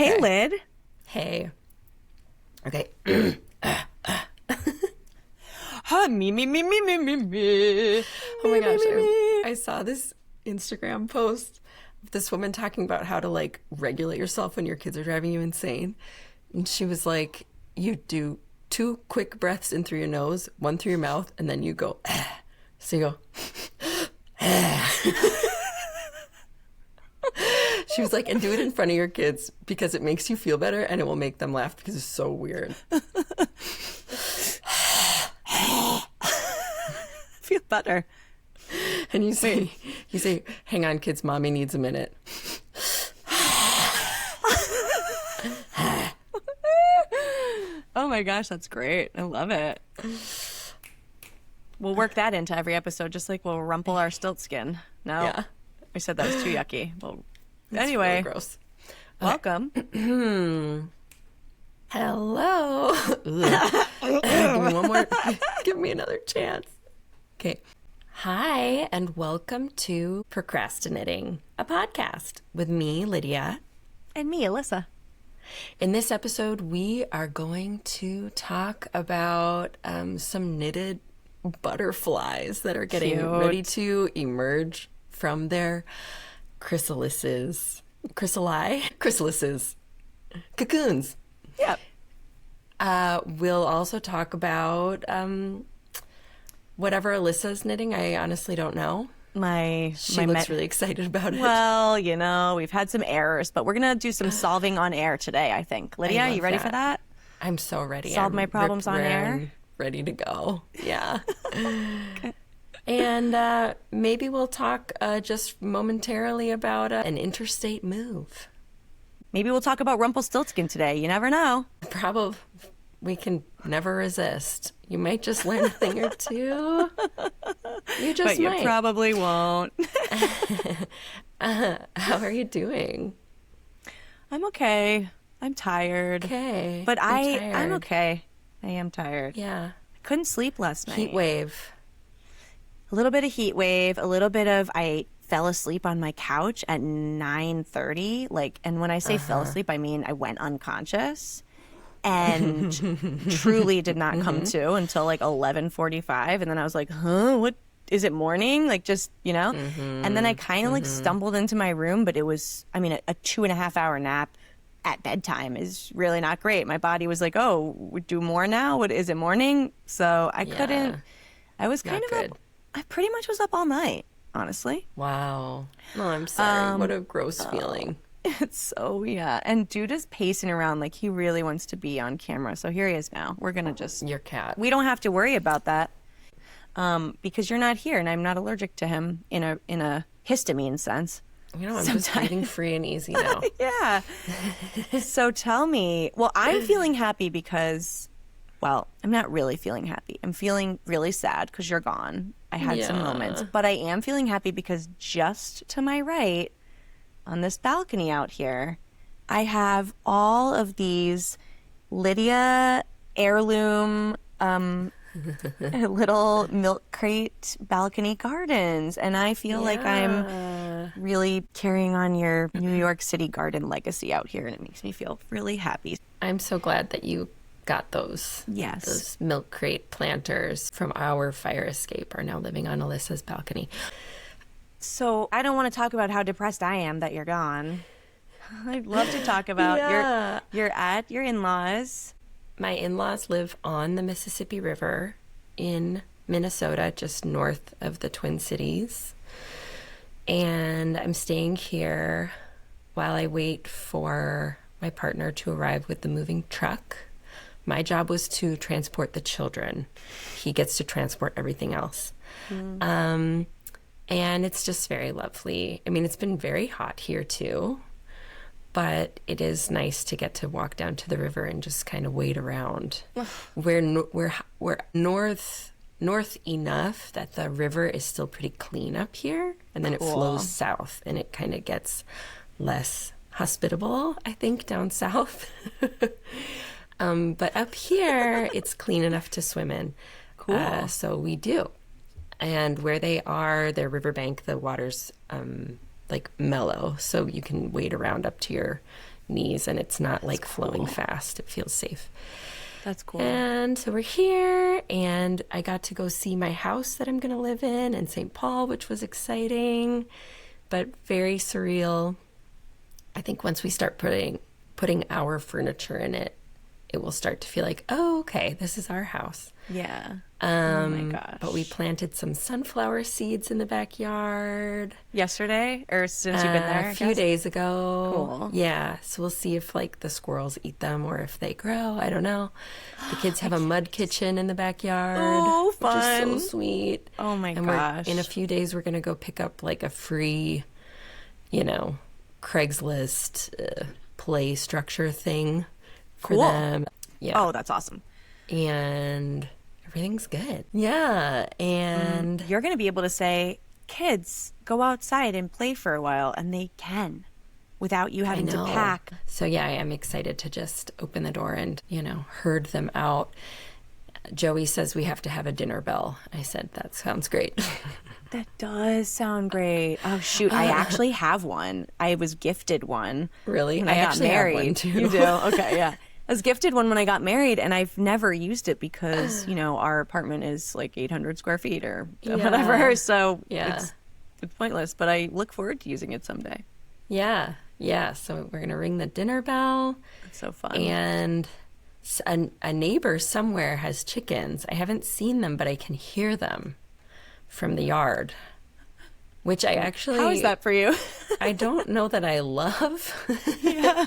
Hey, Lid. Hey. Okay. Me. Oh my gosh, I saw this Instagram post of this woman talking about how to like regulate yourself when your kids are driving you insane. And she was like, you do 2 quick breaths in through your nose, 1 through your mouth, and then you go, ah. So you go, ah. She was like, and do it in front of your kids because it makes you feel better and it will make them laugh because it's so weird. Feel better. And you say, hang on, kids, mommy needs a minute. Oh my gosh, that's great. I love it. We'll work that into every episode, just like we'll rumple our stilt skin. No, Yeah. I said that was too yucky. Well, It's anyway, really gross. welcome. Hello. Give me one more. Give me another chance. Okay. Hi, and welcome to Procrastiknitting, a podcast with me, Lydia. And me, Elyssa. In this episode, we are going to talk about some knitted butterflies that are getting ready to emerge from their chrysalises, cocoons. Yep. We'll also talk about whatever Alyssa's knitting. I honestly don't know. She looks really excited about it. Well, you know, we've had some errors, but we're going to do some solving on air today, I think. Lydia, are you ready for that? I'm so ready. Solve my problems on air? Ready to go. Yeah. Okay. And maybe we'll talk just momentarily about an interstate move. Maybe we'll talk about Rumpelstiltskin today. You never know. Probably. We can never resist. You might just learn a thing or two. You just But you might. probably won't. How are you doing? I'm okay. I'm tired. Okay. But You're I'm tired. okay. I am tired. Yeah. I couldn't sleep last night. Heat wave. A little bit of heat wave, a little bit of I fell asleep on my couch at 9:30. And when I say fell asleep, I mean I went unconscious and truly did not come to until 11:45. And then I was like, huh, what is it, morning? And then I kind of stumbled into my room, but it was, a 2.5 hour nap at bedtime is really not great. My body was like, oh, we do more now? What is it, morning? So I couldn't, I was kind of up. I pretty much was up all night, honestly. Wow. No, I'm sorry. What a gross feeling. It's so, yeah. And Duda's pacing around like he really wants to be on camera. So here he is now. We're going to just... Your cat. We don't have to worry about that because you're not here and I'm not allergic to him in a histamine sense. You know, I'm just breathing free and easy now. Yeah. So tell me, well, I'm feeling happy because, well, I'm not really feeling happy. I'm feeling really sad because you're gone. I had some moments, but I am feeling happy because just to my right on this balcony out here, I have all of these Lydia heirloom little milk crate balcony gardens. And I feel like I'm really carrying on your New York City garden legacy out here. And it makes me feel really happy. I'm so glad that you got those. Yes. Those milk crate planters from our fire escape are now living on Alyssa's balcony. So I don't want to talk about how depressed I am that you're gone. I'd love to talk about you're at your in-laws. My in-laws live on the Mississippi River in Minnesota, just north of the Twin Cities. And I'm staying here while I wait for my partner to arrive with the moving truck. My job was to transport the children. He gets to transport everything else. And it's just very lovely. It's been very hot here too, but it is nice to get to walk down to the river and just kind of wade around. We're north enough that the river is still pretty clean up here, and then it flows south, and it kind of gets less hospitable, I think, down south. But up here, it's clean enough to swim in. Cool. So we do. And where they are, their riverbank, the water's mellow, so you can wade around up to knees, and it's not like flowing fast. It feels safe. That's cool. And so we're here, and I got to go see my house that I'm going to live in St. Paul, which was exciting, but very surreal. I think once we start putting our furniture in it, it will start to feel like, oh, okay, this is our house. Yeah. Oh my gosh. But we planted some sunflower seeds in the backyard. Yesterday, or since you've been there? A few days ago. Cool. Yeah. So we'll see if like the squirrels eat them or if they grow. I don't know. The kids have a mud kitchen in the backyard. Oh, fun. Which is so sweet. Oh my and gosh. In a few days, we're going to go pick up like a free, Craigslist play structure thing for them. Yeah. Oh, that's awesome. And everything's good. Yeah. And you're going to be able to say, kids, go outside and play for a while, and they can without you having to pack. So yeah, I am excited to just open the door and, herd them out. Joey says we have to have a dinner bell. I said, that sounds great. That does sound great. Oh, shoot. I actually have one. I was gifted one. Really? When I got actually married. Have one too. You do? Okay, yeah. I was gifted one when I got married, and I've never used it because, our apartment is like 800 square feet or whatever. So it's pointless, but I look forward to using it someday. Yeah. Yeah. So we're going to ring the dinner bell. It's so fun. And a neighbor somewhere has chickens. I haven't seen them, but I can hear them from the yard, which I actually... How is that for you? I don't know that I love. Yeah.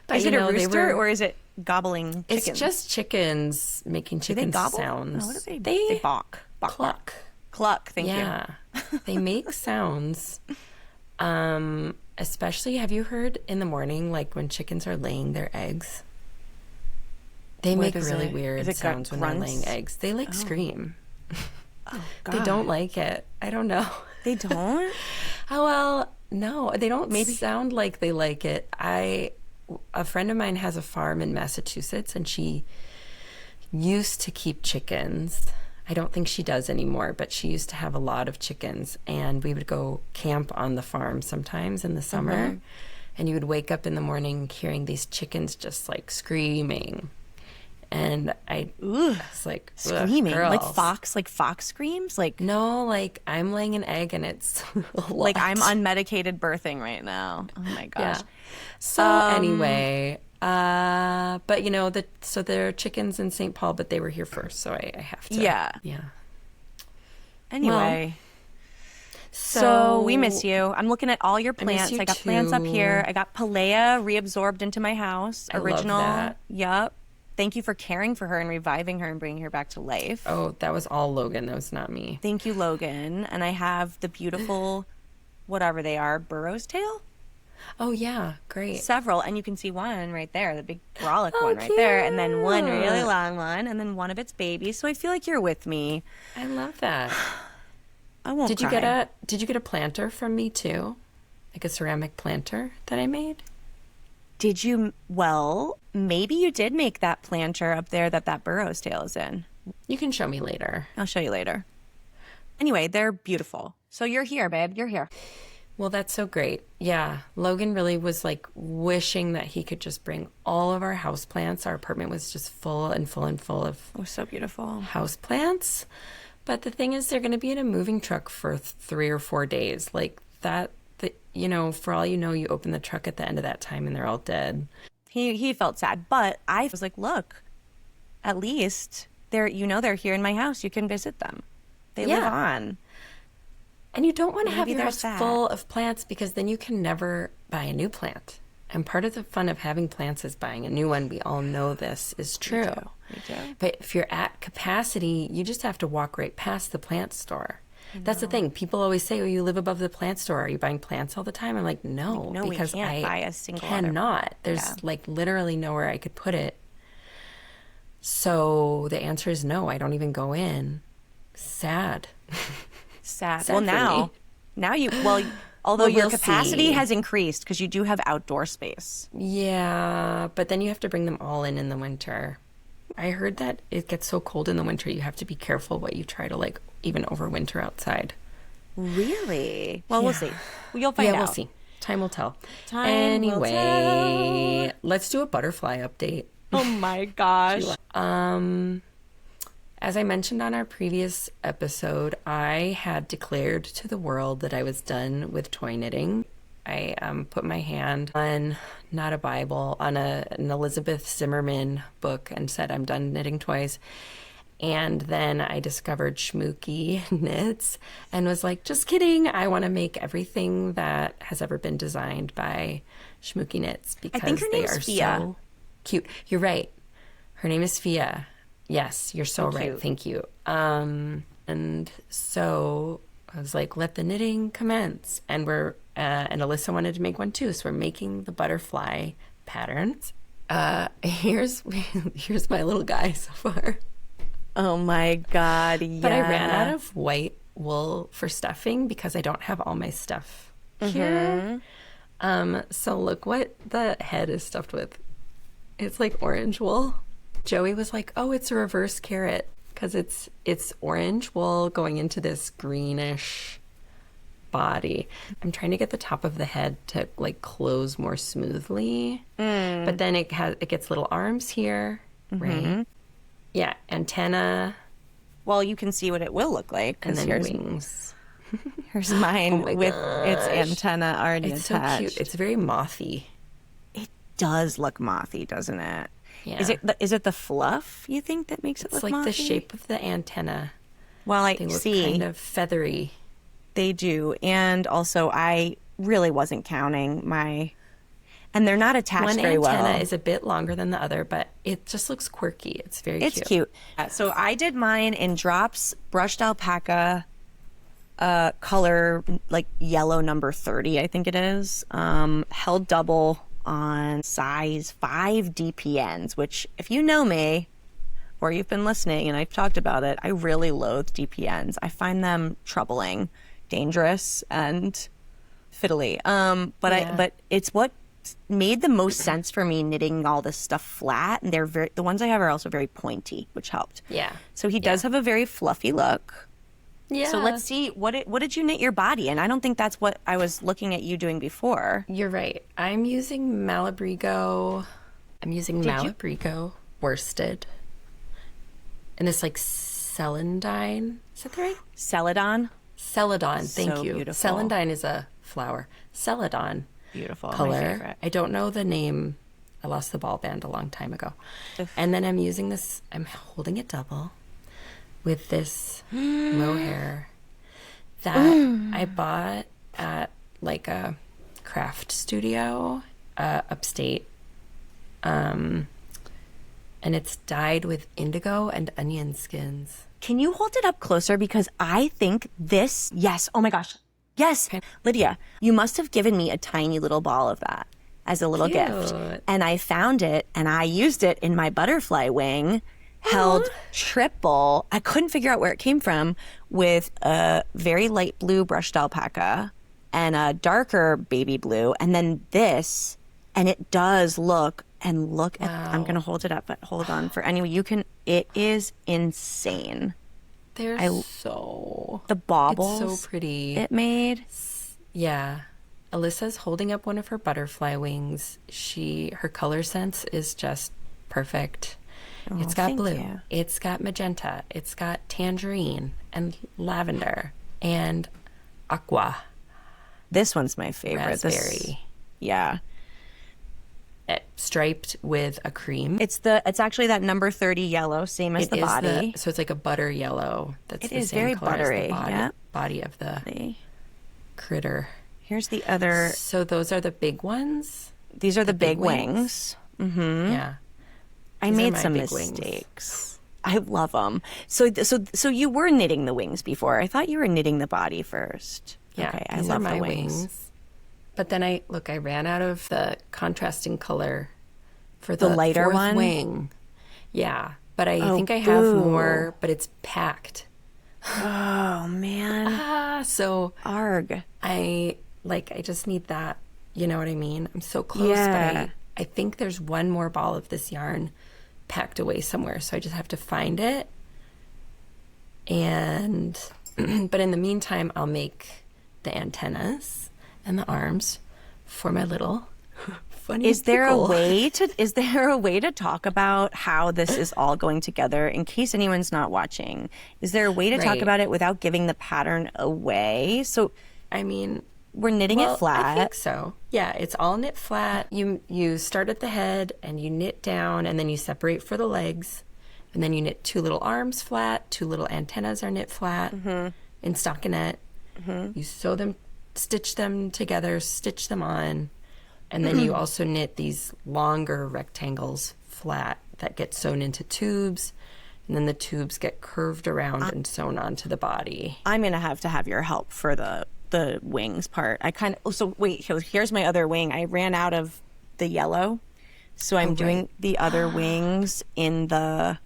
But, is it a rooster or is it gobbling chickens? It's just chickens making chicken sounds. No, what do they balk? Cluck. Cluck, thank you. Yeah. They make sounds. Especially, have you heard in the morning, like when chickens are laying their eggs? They make really weird sounds when they're laying eggs. They scream. Oh, God. They don't like it. I don't know. They don't? Oh, well, no, they don't sound like they like it. A friend of mine has a farm in Massachusetts, and she used to keep chickens. I don't think she does anymore, but she used to have a lot of chickens, and we would go camp on the farm sometimes in the summer, and you would wake up in the morning hearing these chickens just like screaming. And I was like, screaming, girls. like fox screams, no, like I'm laying an egg and it's like I'm unmedicated birthing right now. Oh my gosh. Yeah. So anyway, but so they're chickens in St. Paul, but they were here first, so I have to. Yeah. Anyway. So we miss you. I'm looking at all your plants. I got plants up here. I got Palea reabsorbed into my house. Original. I love that. Yep. Thank you for caring for her and reviving her and bringing her back to life. Oh, that was all Logan. That was not me. Thank you, Logan. And I have the beautiful, whatever they are, burro's tail? Oh, yeah. Great. Several. And you can see one right there, the big brolic one right there. And then one really long one. And then one of its babies. So I feel like you're with me. I love that. I won't Did you cry. get a planter from me, too? Like a ceramic planter that I made? Did you? Well, maybe you did make that planter up there that burro's tail is in. You can show me later. I'll show you later. Anyway, they're beautiful. So you're here, babe. You're here. Well, that's so great. Yeah. Logan really was like wishing that he could just bring all of our houseplants. Our apartment was just full of It was so beautiful. houseplants. But the thing is, they're going to be in a moving truck for 3 or 4 days. Like that. For all you know, you open the truck at the end of that time and they're all dead. He felt sad, but I was like, look, at least they're here in my house. You can visit them. They live on. And you don't want to have your house sad. full of plants because then you can never buy a new plant. And part of the fun of having plants is buying a new one. We all know this is true. We do. But if you're at capacity, you just have to walk right past the plant store. That's the thing. People always say, "Oh, you live above the plant store. Are you buying plants all the time?" I'm like, no, because we can't buy a single cannot. There's literally nowhere I could put it. So the answer is no. I don't even go in. Sad. Sad. Well, although your we'll capacity see. has increased because you do have outdoor space. Yeah, but then you have to bring them all in the winter. I heard that it gets so cold in the winter, you have to be careful what you try to even overwinter outside. Really? Well, we'll see. You'll find out. We'll see. Time will tell. Time will tell. Let's do a butterfly update. Oh my gosh. As I mentioned on our previous episode, I had declared to the world that I was done with toy knitting. I put my hand on, not a Bible, on an Elizabeth Zimmerman book and said, I'm done knitting toys. And then I discovered Schmookie Knits and was like, just kidding. I want to make everything that has ever been designed by Schmookie Knits because they are so cute. You're right. Her name is Fia. Yes, you're so right. Cute. Thank you. And so I was like, let the knitting commence. And and Elyssa wanted to make one too. So we're making the butterfly patterns. Here's my little guy so far. Oh my God, yeah. But I ran out of white wool for stuffing because I don't have all my stuff here. So look what the head is stuffed with. It's like orange wool. Joey was like, oh, it's a reverse carrot because it's orange wool going into this greenish body. I'm trying to get the top of the head to like close more smoothly. But then it gets little arms here, right? Yeah, antenna. Well, you can see what it will look like. And then wings. Here's mine with its antenna already attached. It's so cute. It's very mothy. It does look mothy, doesn't it? Yeah. Is it the fluff you think that makes it look like mothy? The shape of the antenna. Well, they look kind of feathery. They do. And also, I really wasn't counting and they're not attached very well. One antenna is a bit longer than the other, but it just looks quirky. It's very cute. It's cute. So I did mine in Drops Brushed Alpaca color, like yellow number 30, I think it is. Held double on size 5 DPNs, which if you know me or you've been listening and I've talked about it, I really loathe DPNs. I find them troubling, dangerous, and fiddly. But it's what made the most sense for me knitting all this stuff flat, and the ones I have are also very pointy, which helped. Yeah. So he does have a very fluffy look. Yeah. So let's see, what did you knit your body? And I don't think that's what I was looking at you doing before. You're right. I'm using Malabrigo Worsted. And it's like celandine. Is that the right? Celadon? Celadon, thank you. Beautiful. Celandine is a flower. Celadon. Beautiful. Color. My favorite. I don't know the name. I lost the ball band a long time ago. And then I'm using this, I'm holding it double with this mohair that I bought at like a craft studio upstate. And it's dyed with indigo and onion skins. Can you hold it up closer? Because I think this, yes, oh my gosh. Yes, Lydia, you must have given me a tiny little ball of that as a little gift. And I found it and I used it in my butterfly wing, held triple. I couldn't figure out where it came from, with a very light blue brushed alpaca and a darker baby blue. And then this, and it does look, and look at, I'm going to hold it up, but hold on for anyway, it is insane. They're the baubles. It's so pretty. It made. Yeah. Alyssa's holding up one of her butterfly wings. Her color sense is just perfect. Oh, it's got blue. You. It's got magenta. It's got tangerine and lavender and aqua. This one's my favorite. Raspberry. Yeah. Striped with a cream. It's actually that number 30 yellow, same as the body. So it's like a butter yellow. That's it is very buttery. The body of the critter. Here's the other. So those are the big ones. These are the big wings. Mm-hmm. Yeah. I made some mistakes. I love them. So you were knitting the wings before. I thought you were knitting the body first. Yeah. Okay, I love my the wings. But then I ran out of the contrasting color for the lighter fourth one. Wing. Yeah, but I think I have more, but it's packed. Oh man. So arg. I just need that. You know what I mean? I'm so close, but I think there's one more ball of this yarn packed away somewhere, so I just have to find it. And but in the meantime, I'll make the antennas and the arms for my little funny Is there pickle. is there a way to talk about how this is all going together in case anyone's not watching? Is there a way to talk Right. about it without giving the pattern away? So I mean, we're knitting well, it flat. I think so. Yeah, it's all knit flat. You start at the head and you knit down, and then you separate for the legs, and then you knit 2 little arms flat, 2 little antennas are knit flat in stockinette. You sew them, stitch them together, stitch them on, and then you also knit these longer rectangles flat that get sewn into tubes, and then the tubes get curved around and sewn onto the body. I'm going to have your help for the wings part. So wait, here's my other wing. I ran out of the yellow, so I'm doing the other wings in the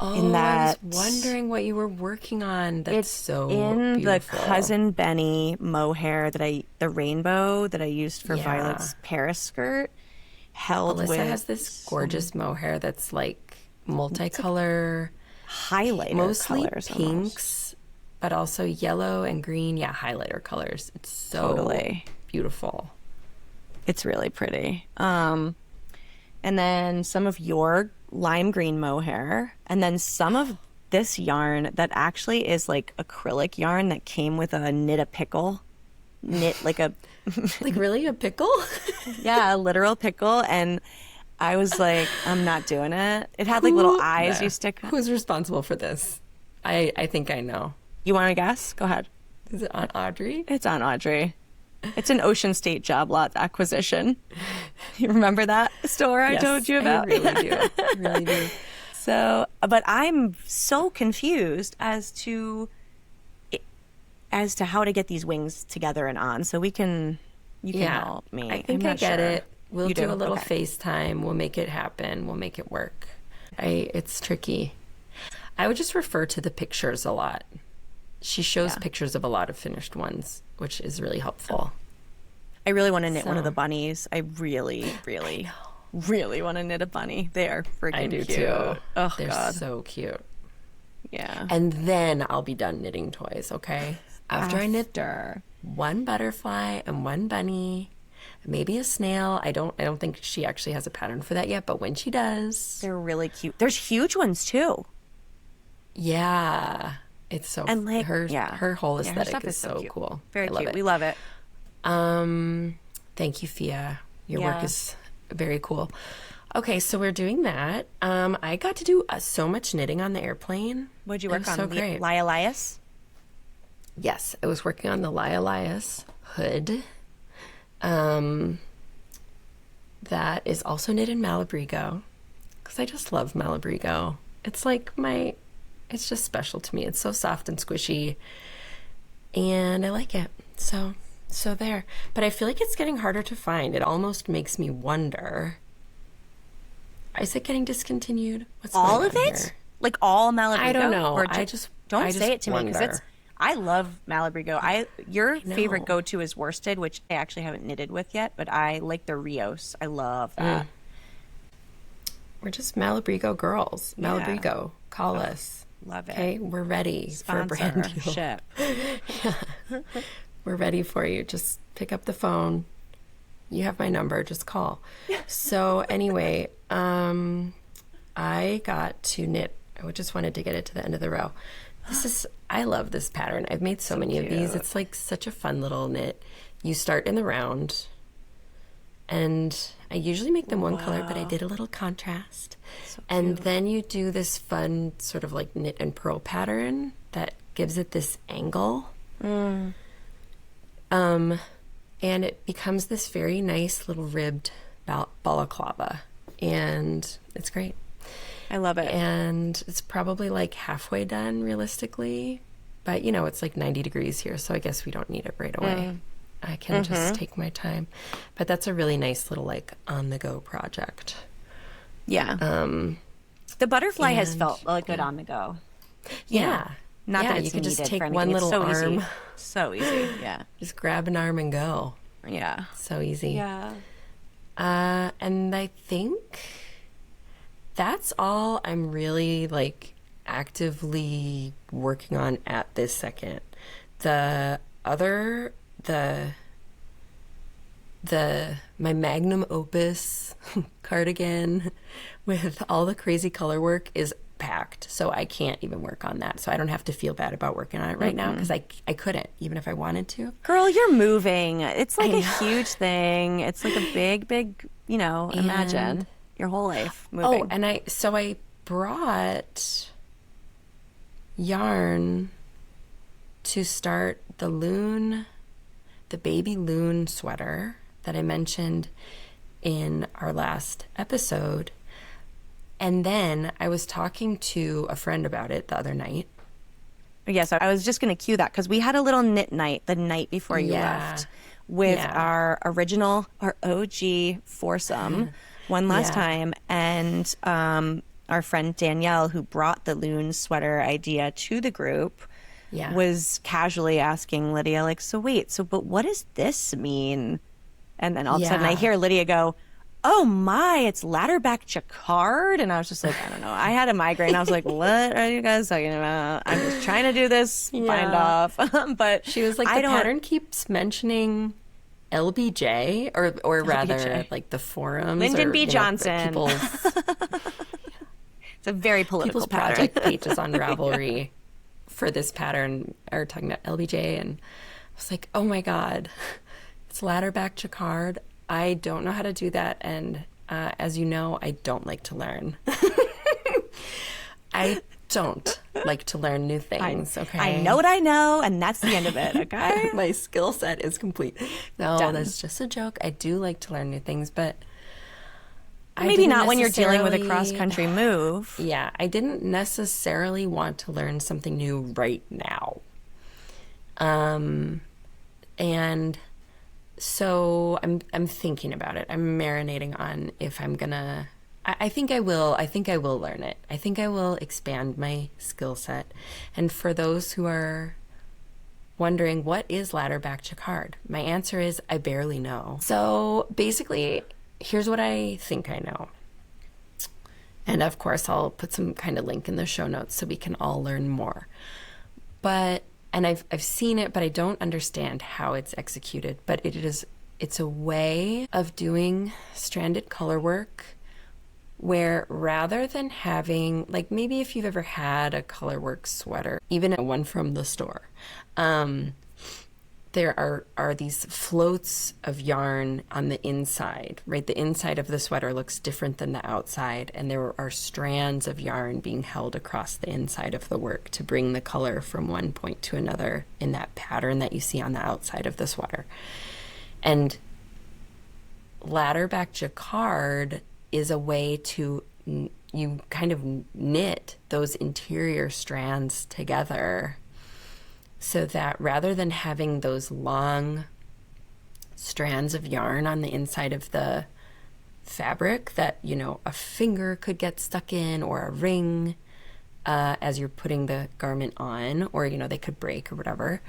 in that. I was wondering what you were working on. That's so in beautiful. the Cousin Benny mohair the rainbow that I used for Violet's Paris skirt. Held Elyssa with has this gorgeous mohair that's like multicolor, highlighter mostly colors pinks, almost. but also yellow and green. Yeah, highlighter colors. It's so Totally. beautiful. It's really pretty. And then some of your lime green mohair, and then some of this yarn that actually is like acrylic yarn that came with a knit a pickle, knit like a Like really a pickle? a literal pickle. And I was like, I'm not doing it. It had like little eyes you stick. Who's responsible for this? I think I know. You want to guess? Go ahead. Is it Aunt Audrey? It's on Audrey. It's an Ocean State job lot acquisition. You remember that store I told you about? I really do. I really do. So, but I'm so confused as to how to get these wings together and on. So you can help me. I think I'm I not get sure. it. We'll You do a little Okay. FaceTime. We'll make it happen. We'll make it work. It's tricky. I would just refer to the pictures a lot. She shows pictures of a lot of finished ones, which is really helpful. I really want to knit one of So- the bunnies. I really want to knit a bunny. They are freaking I do cute. too. Oh, They're God. so cute. Yeah. And then I'll be done knitting toys, okay? After I knit After. one butterfly and one bunny, maybe a snail. I don't think she actually has a pattern for that yet, but when she does, They're really cute. There's huge ones too. yeah, it's so And like her whole her aesthetic stuff is so cute. cool. Very I love cute. it. We love it. Thank you, Fia. Your Yeah. work is very cool. Okay, so we're doing that. I got to do so much knitting on the airplane. What'd you It work was on? So great. Lyalya's? Yes, I was working on the Lyalya's hood. That is also knit in Malabrigo, because I just love Malabrigo. It's like it's just special to me. It's so soft and squishy, and I like it. So there. But I feel like it's getting harder to find. It almost makes me wonder, is it getting discontinued? What's All going of on it? here? Like all Malabrigo? I don't know. Or don't I say just it to me because wonder. I love Malabrigo. Your know. favorite go-to is worsted, which I actually haven't knitted with yet, but I like the Rios. I love that. We're just Malabrigo girls. Malabrigo, call us. Love it. Okay, we're ready for a brand deal. Sponsorship. We're ready for you. Just pick up the phone. You have my number. Just call. So anyway, I got to knit. I just wanted to get it to the end of the row. I love this pattern. I've made so many of these. It's like such a fun little knit. You start in the round, and I usually make them one color, but I did a little contrast. And then you do this fun sort of like knit and purl pattern that gives it this angle. And it becomes this very nice little ribbed balaclava, and it's great. I love it. And it's probably like halfway done realistically, but it's like 90 degrees here, so I guess we don't need it right away. I can just take my time. But that's a really nice little like on the go project. Yeah. The butterfly has and- felt good on the go. Yeah. Not that it's you can just needed take for one anything. It's little so arm, Easy. So easy. Yeah. just grab an arm and go. Yeah. So easy. Yeah. And I think that's all I'm really like actively working on at this second. The my magnum opus cardigan with all the crazy color work is packed, so I can't even work on that. So I don't have to feel bad about working on it right now, because I couldn't, even if I wanted to. Girl, you're moving. It's like a huge thing. It's like a big, imagine your whole life moving. Oh, and I brought yarn to start the Baby Loon Sweater that I mentioned in our last episode. And then I was talking to a friend about it the other night. Yes, I was just going to cue that, because we had a little knit night the night before you left with our OG foursome one last time. And our friend Danielle, who brought the loon sweater idea to the group, was casually asking Lydia, like, but what does this mean? And then all of a sudden I hear Lydia go, oh my, it's ladderback jacquard. And I was just like, I don't know. I had a migraine. I was like, what are you guys talking about? I'm just trying to do this bind off. But she was like, the pattern keeps mentioning LBJ, or rather like the forums. Lyndon B. Johnson. It's a very political people's pattern. project pages on Ravelry for this pattern are talking about LBJ. And I was like, oh my God, it's ladderback jacquard. I don't know how to do that, and as you know, I don't like to learn. I don't like to learn new things, okay? I know what I know, and that's the end of it, okay? My skill set is complete. No, Done. That's just a joke. I do like to learn new things, but maybe not when you're dealing with a cross-country move. Yeah, I didn't necessarily want to learn something new right now. And so I'm thinking about it. I'm marinating on if I'm gonna. I think I will. I think I will learn it. I think I will expand my skill set. And for those who are wondering, what is ladderback jacquard? My answer is I barely know. So basically, here's what I think I know. And of course, I'll put some kind of link in the show notes so we can all learn more. And I've seen it, but I don't understand how it's executed. But it's a way of doing stranded color work where, rather than having, like, maybe if you've ever had a colorwork sweater, even one from the store, there are these floats of yarn on the inside, right? The inside of the sweater looks different than the outside, and there are strands of yarn being held across the inside of the work to bring the color from one point to another in that pattern that you see on the outside of the sweater. And ladderback jacquard is a way to you kind of knit those interior strands together, so that rather than having those long strands of yarn on the inside of the fabric that, a finger could get stuck in, or a ring as you're putting the garment on, or, they could break or whatever,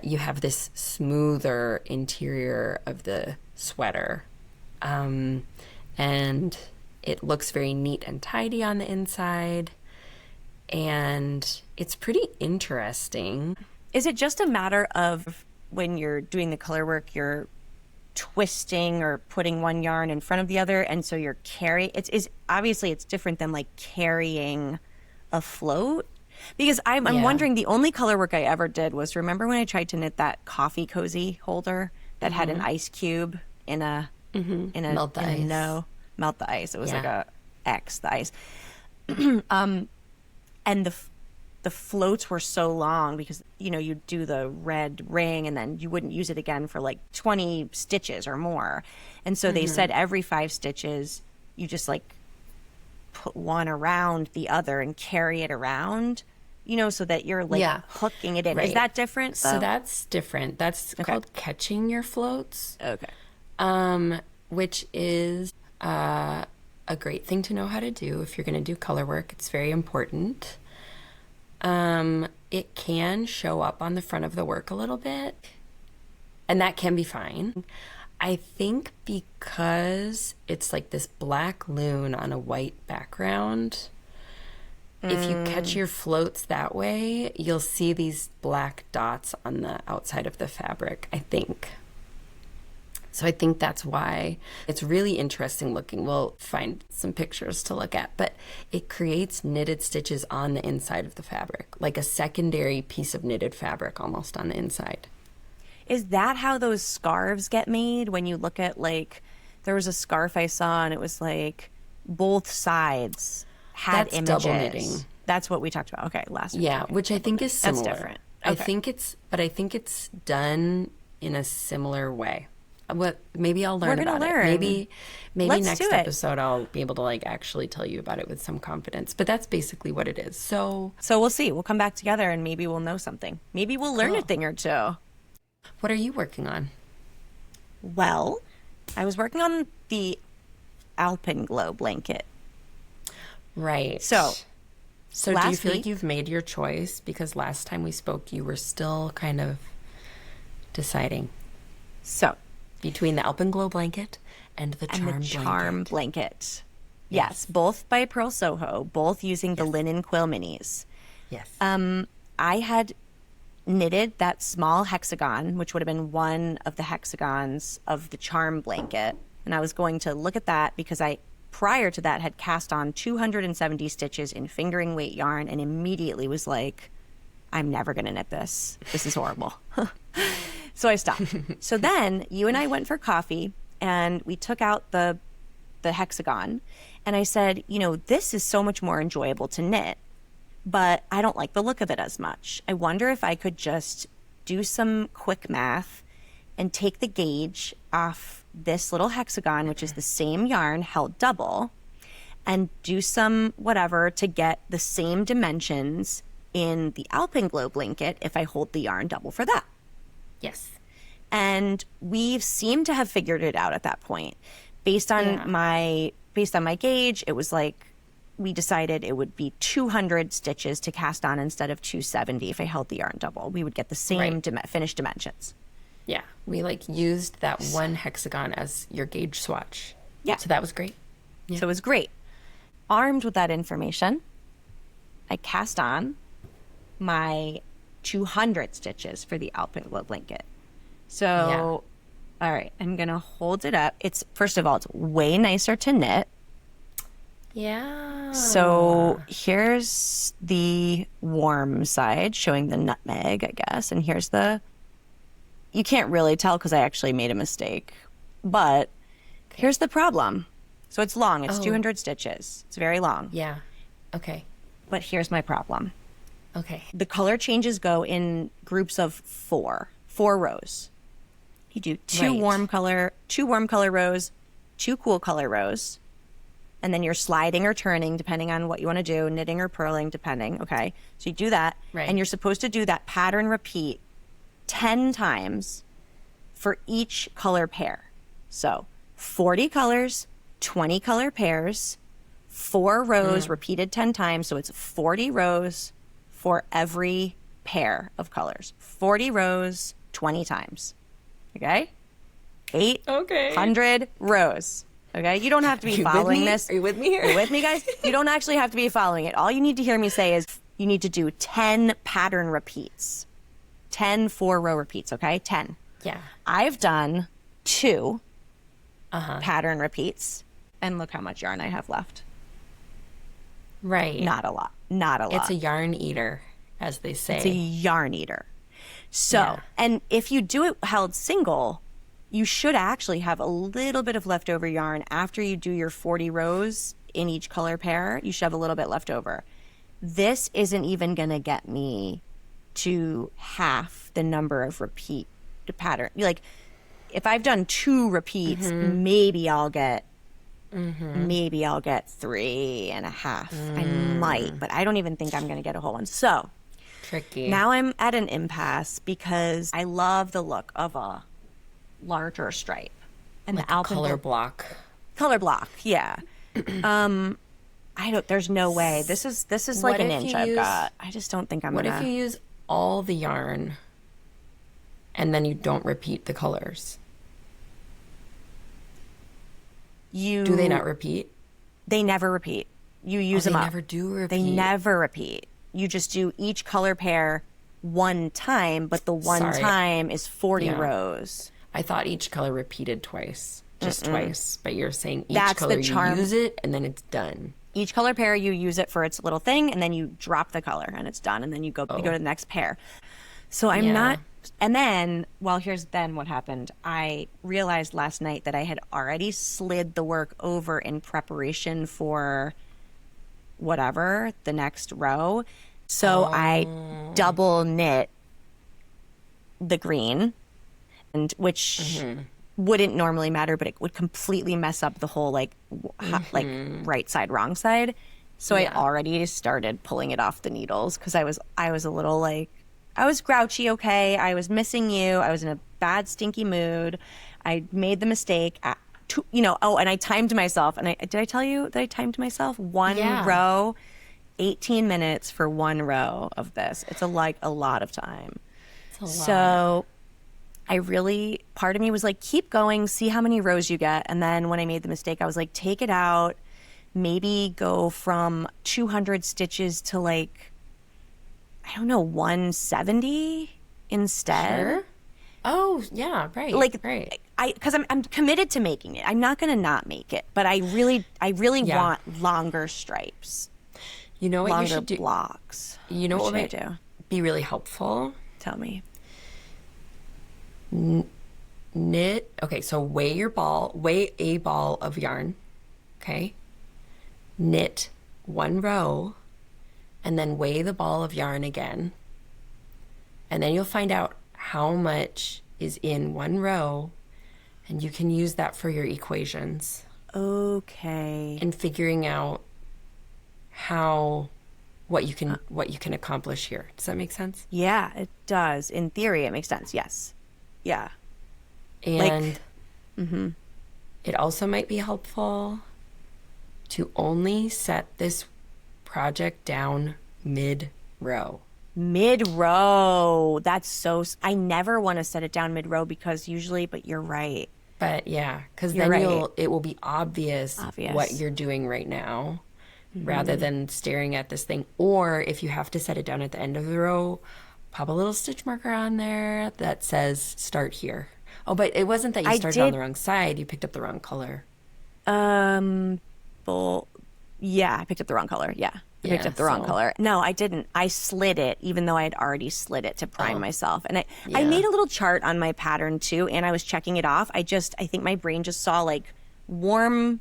you have this smoother interior of the sweater. And it looks very neat and tidy on the inside. And it's pretty interesting. Is it just a matter of when you're doing the color work, you're twisting or putting one yarn in front of the other, and so you're carrying? It's obviously it's different than like carrying a float. Because I'm wondering, the only color work I ever did was, remember when I tried to knit that coffee cozy holder that had an ice cube in a melt the ice. Melt the ice. It was like a X, the ice. And the floats were so long because, you'd do the red ring and then you wouldn't use it again for like 20 stitches or more. And so they said every 5 stitches, you just like put one around the other and carry it around, so that you're like hooking it in. Right. Is that different, though? So that's different. That's called catching your floats. Okay. Which is a great thing to know how to do if you're going to do color work. It's very important. It can show up on the front of the work a little bit, and that can be fine. I think because it's like this black loon on a white background, if you catch your floats that way, you'll see these black dots on the outside of the fabric, I think. So I think that's why it's really interesting looking. We'll find some pictures to look at, but it creates knitted stitches on the inside of the fabric, like a secondary piece of knitted fabric almost on the inside. Is that how those scarves get made? When you look at, like, there was a scarf I saw and it was like both sides had That's images. double knitting. That's what we talked about. Okay, last week. Yeah, which I think is similar. That's different. I Okay. think it's done in a similar way. What maybe I'll learn We're gonna about learn. it. Maybe Let's next do it. episode I'll be able to like actually tell you about it with some confidence. But that's basically what it is. So we'll see. We'll come back together and maybe we'll know something. Maybe we'll learn a thing or two. what are you working on? Well, I was working on the Alpenglow blanket. Right. So do you last feel like week- you've made your choice? Because last time we spoke, you were still kind of deciding So between the Alpenglow blanket and the charm and the charm blanket. blanket. Yes, both by Pearl Soho, both using the Linen Quill Minis. Yes. I had knitted that small hexagon, which would have been one of the hexagons of the charm blanket. And I was going to look at that because I, prior to that, had cast on 270 stitches in fingering weight yarn and immediately was like, I'm never going to knit this. This is horrible. So I stopped. So then you and I went for coffee and we took out the hexagon. And I said, you know, this is so much more enjoyable to knit, but I don't like the look of it as much. I wonder if I could just do some quick math and take the gauge off this little hexagon, which is the same yarn held double, and do some whatever to get the same dimensions in the Alpenglow blanket if I hold the yarn double for that. Yes. And we seemed to have figured it out at that point. Based on my gauge, it was like we decided it would be 200 stitches to cast on instead of 270 if I held the yarn double. We would get the same finished dimensions. Yeah. We like used that one hexagon as your gauge swatch. Yeah. So that was great. Yeah. So it was great. Armed with that information, I cast on my 200 stitches for the Alpenglow blanket. So, all right, I'm going to hold it up. It's, first of all, it's way nicer to knit. Yeah. So here's the warm side showing the nutmeg, I guess. And here's you can't really tell because I actually made a mistake. But here's the problem. So it's long. It's 200 stitches. It's very long. Yeah. Okay. But here's my problem. Okay. The color changes go in groups of four rows. You do two warm color rows, two cool color rows, and then you're sliding or turning depending on what you want to do, knitting or purling depending. Okay. So you do that. Right. And you're supposed to do that pattern repeat 10 times for each color pair. So 40 colors, 20 color pairs, 4 rows repeated 10 times. So it's 40 rows for every pair of colors. 40 rows, 20 times. Okay? 800 rows. Okay? You don't have to be following this. Are you with me here? Are you with me, guys? You don't actually have to be following it. All you need to hear me say is you need to do 10 pattern repeats. 10 4-row repeats, okay? 10. Yeah. I've done 2 pattern repeats, and look how much yarn I have left. Right. Not a lot. Not a lot. It's a yarn eater, as they say. It's a yarn eater. So, and if you do it held single, you should actually have a little bit of leftover yarn after you do your 40 rows in each color pair. You should have a little bit left over. This isn't even going to get me to half the number of repeat pattern. Like, if I've done 2 repeats, maybe I'll get 3.5. I might, but I don't even think I'm going to get a whole one. So tricky. now I'm at an impasse because I love the look of a larger stripe and like the color block. Color block, yeah. There's no way. This is like What an if inch you I've use- got. I just don't think I'm What gonna. if you use all the yarn and then you don't repeat the colors? Do they not repeat? They never repeat. You use them They up. never do repeat. They never repeat. You just do each color pair one time, but the one Sorry. time is 40 Yeah. rows. I thought each color repeated twice, just twice. But you're saying each That's color the charm. you use it and then it's done. Each color pair, you use it for its little thing, and then you drop the color, and it's done, and then you go to the next pair. So I'm not. And then, well, here's then what happened. I realized last night that I had already slid the work over in preparation for whatever the next row. So I double knit the green, and which wouldn't normally matter, but it would completely mess up the whole like right side, wrong side. So I already started pulling it off the needles because I was a little like, I was grouchy. Okay, I was missing you. I was in a bad, stinky mood. I made the mistake. And I timed myself. And did I tell you that I timed myself? One row, 18 minutes for one row of this. It's a lot of time. It's a lot. So part of me was like, keep going, see how many rows you get. And then when I made the mistake, I was like, take it out, maybe go from 200 stitches to like, I don't know, 170 instead. Sure. Oh, yeah, right. Right. Because I'm committed to making it. I'm not going to not make it, but I really want longer stripes. You know what longer you should do? Blocks. You know what should I would do? Be really helpful? Tell me. Knit. Okay, so weigh a ball of yarn. Okay. Knit one row and then weigh the ball of yarn again. And then you'll find out how much is in one row, and you can use that for your equations. Okay. And figuring out what you can accomplish here. Does that make sense? Yeah, it does. In theory, it makes sense. Yes. Yeah. And it also might be helpful to only set this project down mid-row. Mid-row. That's so... I never want to set it down mid-row because usually... But you're right. But yeah, because then it will be obvious what you're doing right now rather than staring at this thing. Or if you have to set it down at the end of the row, pop a little stitch marker on there that says start here. Oh, but it wasn't that you started on the wrong side. You picked up the wrong color. Well, yeah, I picked up the wrong color. Yeah. I picked up the wrong color. No, I didn't. I slid it, even though I had already slid it to prime myself. And I made a little chart on my pattern too, and I was checking it off. I think my brain just saw like warm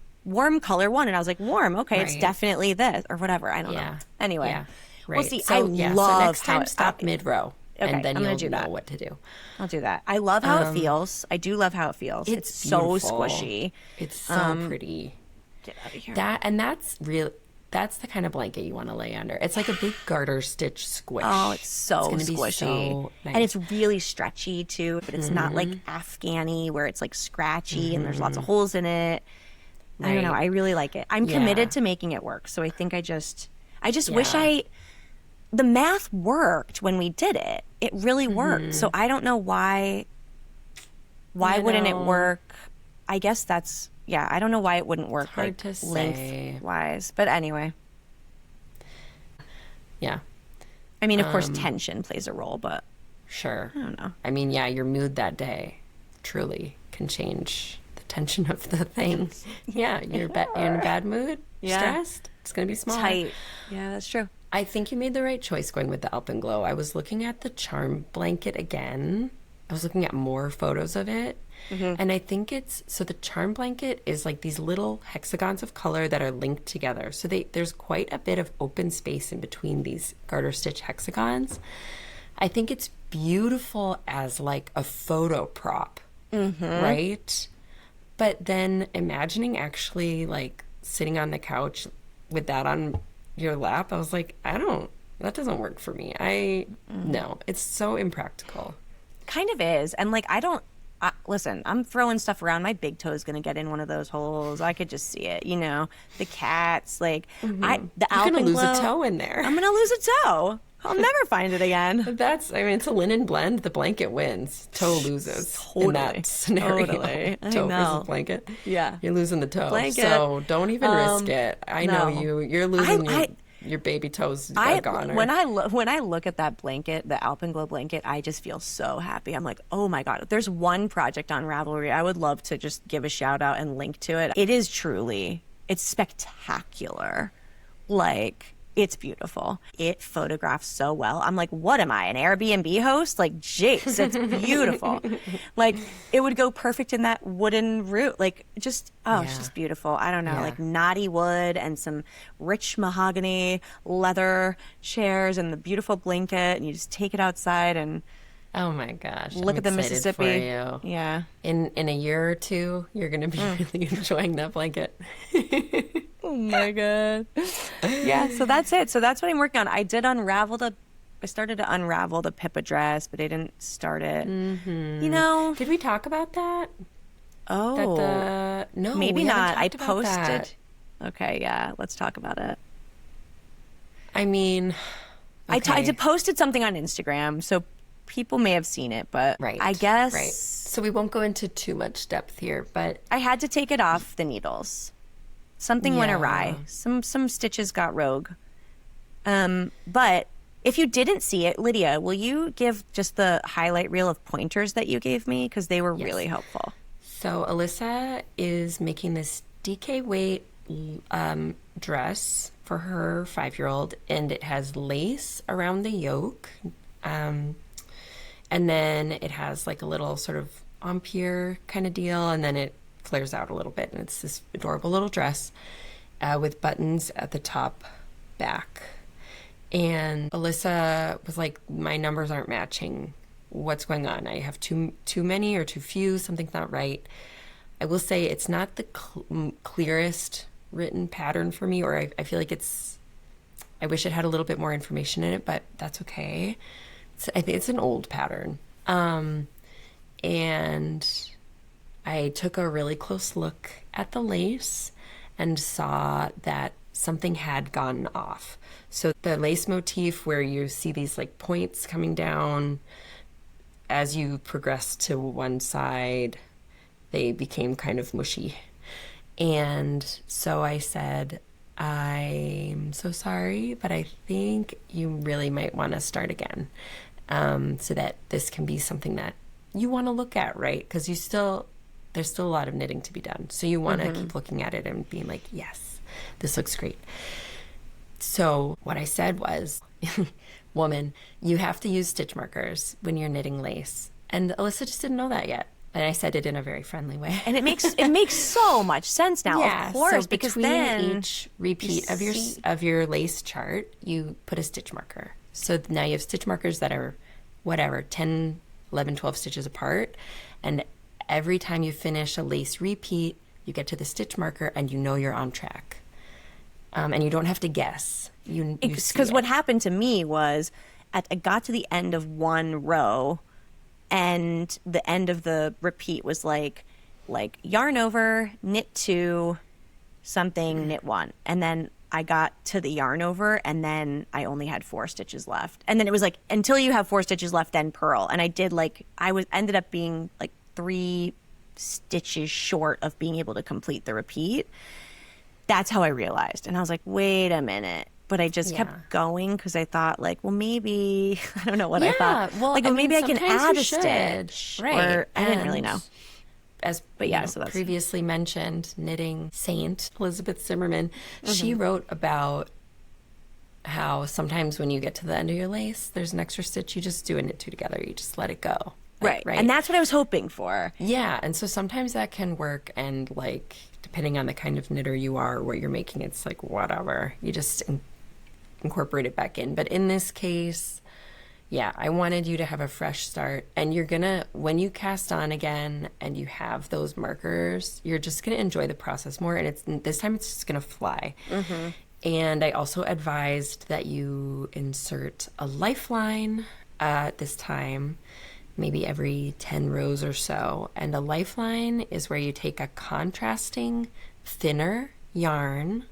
color one, and I was like, warm, okay, it's definitely this or whatever. I don't know. Anyway, we'll see. So, so next time stop mid-row, and then you'll know what to do. I'll do that. I love how it feels. I do love how it feels. It's so squishy. It's so pretty. Get out of here. That's the kind of blanket you want to lay under. It's like a big garter stitch squish. Oh, it's so gonna squishy. Be so nice. And it's really stretchy too, but it's not like Afghani where it's like scratchy and there's lots of holes in it. Right. I don't know. I really like it. I'm committed to making it work. So I think I just wish the math worked when we did it. It really worked. So I don't know why wouldn't it work? I guess that's... Yeah, I don't know why it wouldn't work hard to say. Lengthwise. But anyway. Yeah. I mean, of course, tension plays a role, but... Sure. I don't know. I mean, yeah, your mood that day truly can change the tension of the thing. Yeah, you're in a bad mood, stressed, it's going to be smaller. Tight. Yeah, that's true. I think you made the right choice going with the Alpenglow. I was looking at the charm blanket again. I was looking at more photos of it. And I think the charm blanket is like these little hexagons of color that are linked together. So there's quite a bit of open space in between these garter stitch hexagons. I think it's beautiful as like a photo prop, right? But then imagining actually like sitting on the couch with that on your lap, I was like, that doesn't work for me. No, it's so impractical. Kind of is. And like, listen, I'm throwing stuff around. My big toe is going to get in one of those holes. I could just see it, the cats, like the Alpenglow. You're going to lose a toe in there. I'm going to lose a toe. I'll never find it again. It's a linen blend. The blanket wins. Toe loses. Totally. In that scenario. Totally. Toe versus blanket. Yeah. You're losing the toe. Blanket. So don't even risk it. I know you. You're losing your baby toes a goner. When I look at that blanket, the Alpenglow blanket, I just feel so happy. I'm like, oh my God. There's one project on Ravelry I would love to just give a shout out and link to it. It is truly, it's spectacular. Like, it's beautiful. It photographs so well. I'm like, what am I, an Airbnb host? Like, jeez, it's beautiful. Like, it would go perfect in that wooden root. Like, just, it's just beautiful. I don't know, like knotty wood and some rich mahogany leather chairs and the beautiful blanket. And you just take it outside and oh my gosh, look at the Mississippi. For you. Yeah. In a year or two, you're going to be really enjoying that blanket. Oh my God. Yeah, so that's it. So that's what I'm working on. I started to unravel the Pippa dress, but I didn't start it. Mm-hmm. You know. Did we talk about that? Oh. No, maybe not. I posted. posted. Okay, yeah, let's talk about it. I mean, okay. I posted something on Instagram, so people may have seen it, but I guess. Right. So we won't go into too much depth here, but I had to take it off the needles. Something went awry. Some stitches got rogue. But if you didn't see it, Lydia, will you give just the highlight reel of pointers that you gave me? Because they were really helpful. So Elyssa is making this DK weight dress for her 5-year-old, and it has lace around the yoke. And then it has like a little sort of empire kind of deal, and then it flares out a little bit, and it's this adorable little dress with buttons at the top back. And Elyssa was like, my numbers aren't matching. What's going on? I have too many or too few. Something's not right. I will say it's not the clearest written pattern for me, or I feel like I wish it had a little bit more information in it, but that's okay. I think it's an old pattern. And I took a really close look at the lace and saw that something had gone off. So the lace motif where you see these like points coming down, as you progress to one side, they became kind of mushy. And so I said, I'm so sorry, but I think you really might want to start again, so that this can be something that you want to look at, right? Because there's still a lot of knitting to be done. So you want to keep looking at it and being like, yes, this looks great. So what I said was, woman, you have to use stitch markers when you're knitting lace. And Elyssa just didn't know that yet. And I said it in a very friendly way. And it makes so much sense now, of course, so because between then each repeat of your lace chart, you put a stitch marker. So now you have stitch markers that are whatever, 10, 11, 12 stitches apart. And every time you finish a lace repeat, you get to the stitch marker and you know you're on track. And you don't have to guess. Because what happened to me was I got to the end of one row and the end of the repeat was like yarn over, knit 2, something, knit 1. And then I got to the yarn over and then I only had 4 stitches left. And then it was like, until you have 4 stitches left, then purl. And I did ended up being like 3 stitches short of being able to complete the repeat. That's how I realized. And I was like, wait a minute. But I just kept going because I thought like, well, maybe, I don't know what I thought. Well, like, maybe I can add a stitch. Right. Or I didn't really know. So that's previously mentioned, knitting saint Elizabeth Zimmerman, she wrote about how sometimes when you get to the end of your lace, there's an extra stitch, you just do a knit 2 together, you just let it go. Right. And that's what I was hoping for. Yeah, and so sometimes that can work, and like depending on the kind of knitter you are or what you're making, it's like whatever, you just incorporate it back in. But in this case, yeah, I wanted you to have a fresh start, and you're gonna, when you cast on again and you have those markers, you're just gonna enjoy the process more, and this time it's just gonna fly. And I also advised that you insert a lifeline this time, maybe every 10 rows or so. And a lifeline is where you take a contrasting, thinner yarn,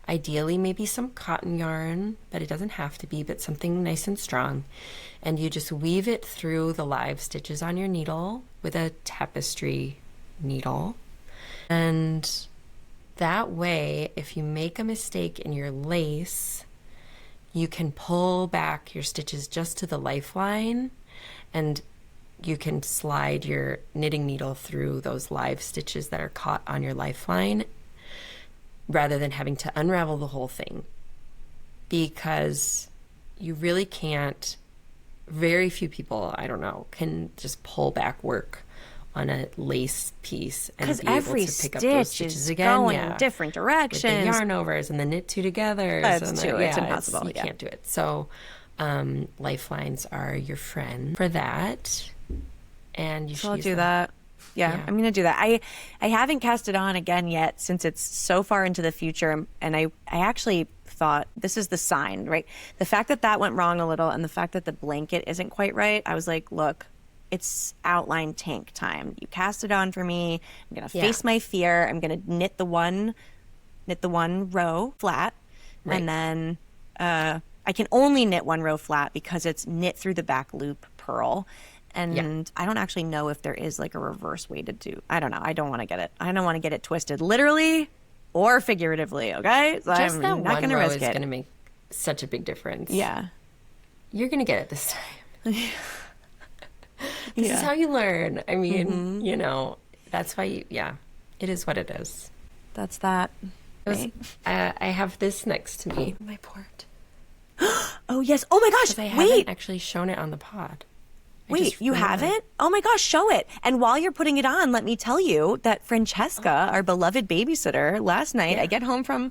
ideally maybe some cotton yarn, but it doesn't have to be, but something nice and strong. And you just weave it through the live stitches on your needle with a tapestry needle. And that way, if you make a mistake in your lace, you can pull back your stitches just to the lifeline, and you can slide your knitting needle through those live stitches that are caught on your lifeline rather than having to unravel the whole thing, because you really can't, very few people, I don't know, can just pull back work on a lace piece and be able to pick up those stitches again. Going in different directions. With the yarn overs and the knit two together. It's impossible. You can't do it. So lifelines are your friend for that. And you should I'll do that. Yeah, I'm going to do that. I haven't cast it on again yet since it's so far into the future. And I actually thought this is the sign, right? The fact that went wrong a little and the fact that the blanket isn't quite right, I was like, look, it's outline tank time. You cast it on for me. I'm going to face my fear. I'm going to knit the one row flat. Right. And then I can only knit one row flat because it's knit through the back loop purl. And I don't actually know if there is like a reverse way to do. I don't know. I don't want to get it. I don't want to get it twisted literally or figuratively. Okay, so just I'm that not going to risk it. Is going to make such a big difference. Yeah, you're going to get it this time. This is how you learn. I mean, you know, that's why it is what it is. That's that. I have this next to me. My port. Oh, yes. Oh, my gosh. I haven't actually shown it on the pod. Wait, you haven't? Oh, my gosh. Show it. And while you're putting it on, let me tell you that Francesca, our beloved babysitter, last night, I get home from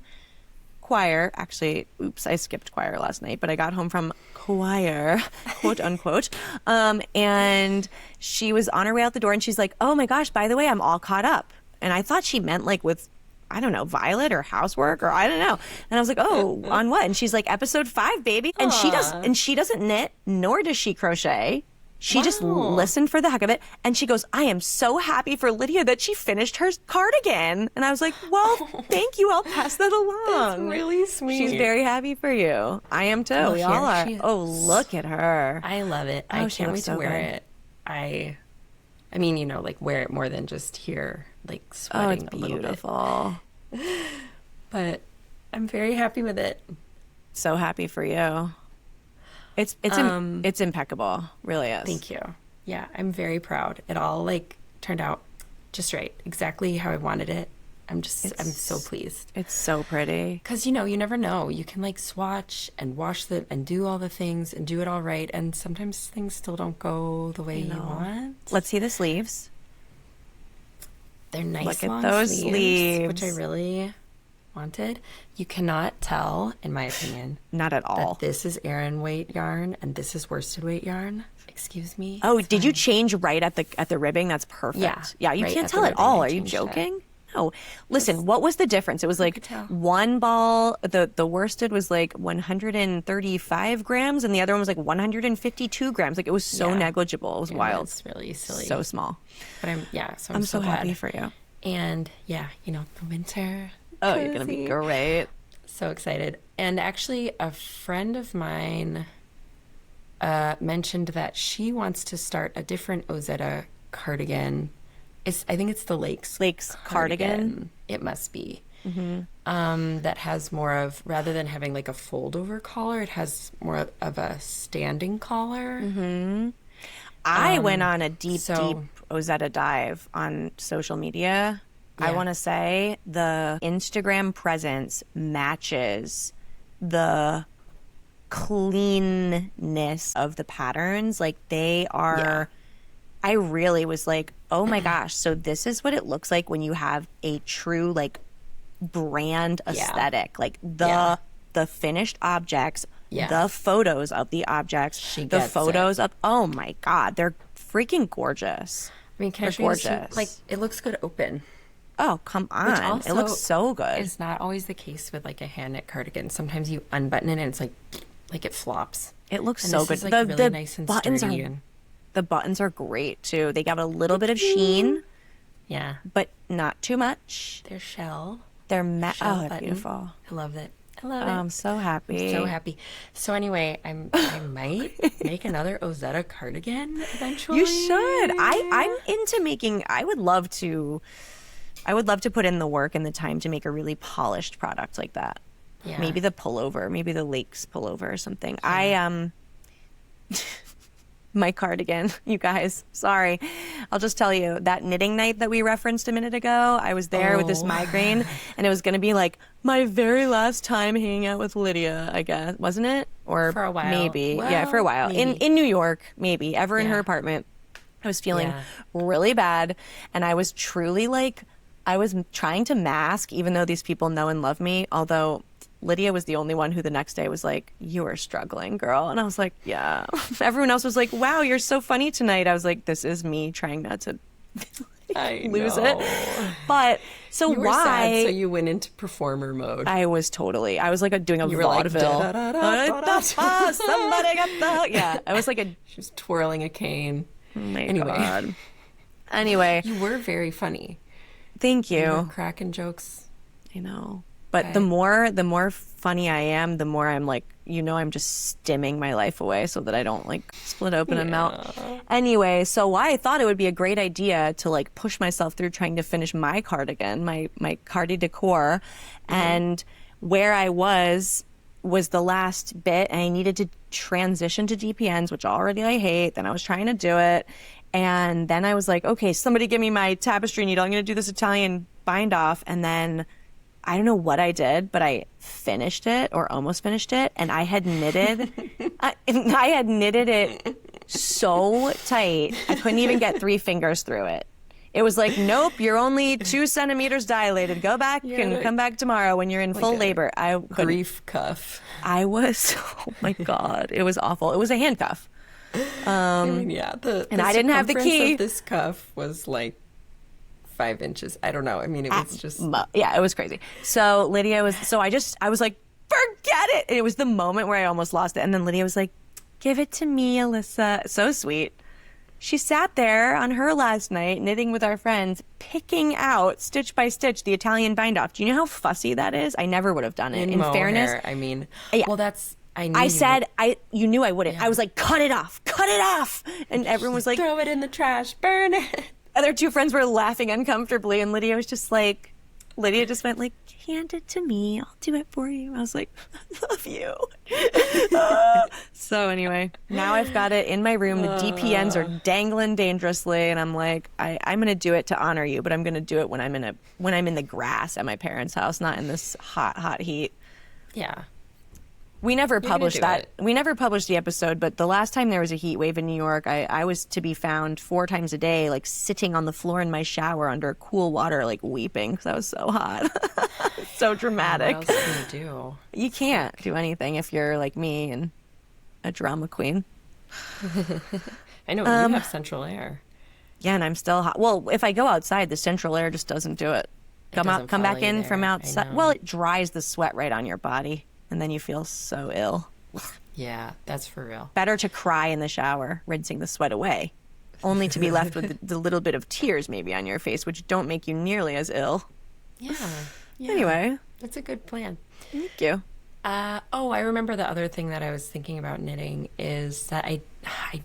choir. Actually, oops, I skipped choir last night, but I got home from choir, quote unquote. And she was on her way out the door and she's like, oh my gosh, by the way, I'm all caught up. And I thought she meant like with, I don't know, Violet or housework or I don't know. And I was like, oh, on what? And she's like, episode 5, baby. And she doesn't knit, nor does she crochet. She just listened for the heck of it. And she goes, I am so happy for Lydia that she finished her cardigan. And I was like, well, thank you. I'll pass that along. That's really sweet. She's very happy for you. I am too. We all are. Oh, look at her. I love it. I can't wait to wear it. I mean, you know, like wear it more than just here, like sweating a little bit. Beautiful. But I'm very happy with it. So happy for you. It's impeccable, really is. Thank you. Yeah, I'm very proud. It all like turned out just right, exactly how I wanted it. I'm so pleased. It's so pretty. Because you know, you never know. You can like swatch and wash it and do all the things and do it all right, and sometimes things still don't go the way you want. Let's see the sleeves. They're nice. Look at those sleeves, which I really wanted. You cannot tell, in my opinion, not at all, that this is Aran weight yarn and this is worsted weight yarn. Excuse me. Oh, did you change right at the ribbing? That's perfect. Yeah, you can't tell at all. Are you joking? No. Listen, what was the difference? It was like one ball, the worsted was like 135 grams and the other one was like 152 grams. Like it was so negligible. It was wild. It's really silly. So small. But I'm so glad. Happy for you. And yeah, you know, the winter. Oh, you're going to be great. So excited. And actually, a friend of mine mentioned that she wants to start a different Ozetta cardigan. I think it's the Lakes cardigan. It must be. Mm-hmm. That has more of, rather than having like a fold over collar, it has more of a standing collar. Mm-hmm. I went on a deep Ozetta dive on social media. I want to say the Instagram presence matches the cleanness of the patterns. Like they are, I really was like, oh my gosh. So this is what it looks like when you have a true like brand aesthetic, like the finished objects, the photos of the objects, the photos of, oh my God, they're freaking gorgeous. I mean, can I show you, like, it looks good open. Oh, come on. It looks so good. It's not always the case with like a hand knit cardigan. Sometimes you unbutton it and it's like it flops. It looks so good. Is, like, really nice and buttons sturdy. The buttons are great too. They got a little bit of sheen. Yeah. But not too much. They're shell. They're they're beautiful. I love it. I love it. I'm so happy. So happy. So anyway, I might make another Ozetta cardigan eventually. You should. I'm into making. I would love to put in the work and the time to make a really polished product like that. Yeah. Maybe the pullover, maybe the Lakes pullover or something. Yeah. My cardigan, you guys, sorry. I'll just tell you, that knitting night that we referenced a minute ago, I was there with this migraine, and it was going to be like my very last time hanging out with Lydia, I guess. Wasn't it? Or for a while. Maybe. Well, yeah, for a while. maybe. In New York, maybe. Ever in her apartment. I was feeling really bad, and I was truly like, I was trying to mask, even though these people know and love me, although Lydia was the only one who the next day was like, you are struggling, girl. And I was like, yeah. Everyone else was like, wow, you're so funny tonight. I was like, this is me trying not to lose it. But so you were why? Sad, so you went into performer mode. I was like doing a vaudeville. Somebody got the... Yeah, I was like a... She was twirling a cane. Oh my God. Anyway. You were very funny. Thank you. You were cracking jokes. I know. But the more funny I am, the more I'm like, I'm just stimming my life away so that I don't like split open and melt. Anyway, so I thought it would be a great idea to like push myself through trying to finish my cardigan, my cardi decor. And where I was the last bit, and I needed to transition to DPNs, which already I hate. Then I was trying to do it. And then I was like, okay, somebody give me my tapestry needle. I'm going to do this Italian bind off. And then I don't know what I did, but I finished it or almost finished it. And I had knitted, I had knitted it so tight. I couldn't even get 3 fingers through it. It was like, nope, you're only 2 centimeters dilated. Go back and come back tomorrow when you're in full labor. I couldn't. Grief cuff. I was, oh my God, it was awful. It was a handcuff. The I didn't have the key. Of this cuff was like 5 inches. I don't know. I mean, it was just... Yeah, it was crazy. So Lydia was... So I was like, forget it! And it was the moment where I almost lost it. And then Lydia was like, give it to me, Elyssa. So sweet. She sat there on her last night, knitting with our friends, picking out, stitch by stitch, the Italian bind off. Do you know how fussy that is? I never would have done it. In fairness... I mean... Yeah. Well, that's... You knew I wouldn't. Yeah. I was like, cut it off. And everyone was like... Throw it in the trash. Burn it. Other 2 friends were laughing uncomfortably, and Lydia was just like... Lydia just went like, hand it to me. I'll do it for you. I was like, I love you. So anyway, now I've got it in my room. The DPNs are dangling dangerously, and I'm like, I'm going to do it to honor you, but I'm going to do it when I'm in the grass at my parents' house, not in this hot heat. Yeah. We never published that. We never published the episode, but the last time there was a heat wave in New York, I was to be found 4 times a day, like sitting on the floor in my shower under cool water, like weeping because I was so hot. So dramatic. What else can you do? You can't do anything if you're like me and a drama queen. I know, you have central air. Yeah, and I'm still hot. Well, if I go outside, the central air just doesn't do it. Come back in from outside. Well, it dries the sweat right on your body. And then you feel so ill. Yeah, that's for real. Better to cry in the shower, rinsing the sweat away, only to be left with the little bit of tears maybe on your face, which don't make you nearly as ill. Yeah. Anyway. That's a good plan. Thank you. I remember the other thing that I was thinking about knitting is that I